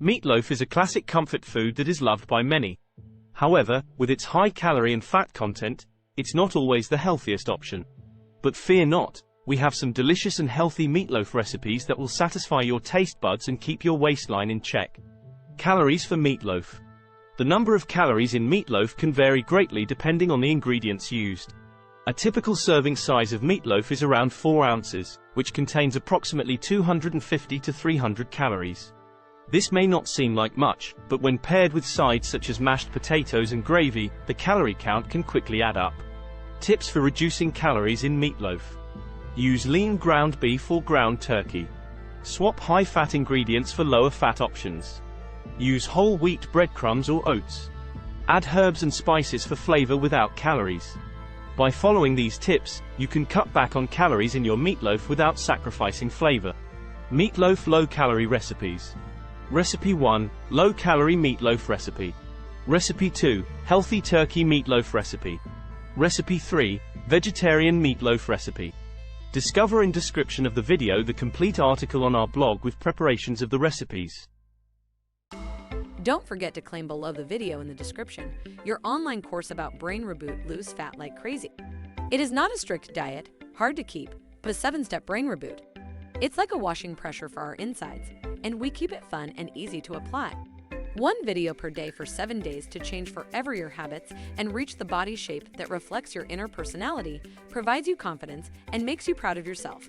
Meatloaf is a classic comfort food that is loved by many. However, with its high calorie and fat content, it's not always the healthiest option. But fear not, we have some delicious and healthy meatloaf recipes that will satisfy your taste buds and keep your waistline in check. Calories for meatloaf. The number of calories in meatloaf can vary greatly depending on the ingredients used. A typical serving size of meatloaf is around 4 ounces, which contains approximately 250 to 300 calories. This may not seem like much, but when paired with sides such as mashed potatoes and gravy, the calorie count can quickly add up. Tips for reducing calories in meatloaf. Use lean ground beef or ground turkey. Swap high-fat ingredients for lower-fat options. Use whole wheat breadcrumbs or oats. Add herbs and spices for flavor without calories. By following these tips, you can cut back on calories in your meatloaf without sacrificing flavor. Meatloaf low-calorie recipes. Recipe 1, low-calorie meatloaf recipe. Recipe 2, healthy turkey meatloaf recipe. Recipe 3, vegetarian meatloaf recipe. Discover in description of the video the complete article on our blog with preparations of the recipes. Don't forget to claim below the video in the description your online course about brain reboot, lose fat like crazy. It is not a strict diet, hard to keep, but a 7-step brain reboot. It's like a washing pressure for our insides, and we keep it fun and easy to apply. 1 video per day for 7 days to change forever your habits and reach the body shape that reflects your inner personality, provides you confidence, and makes you proud of yourself.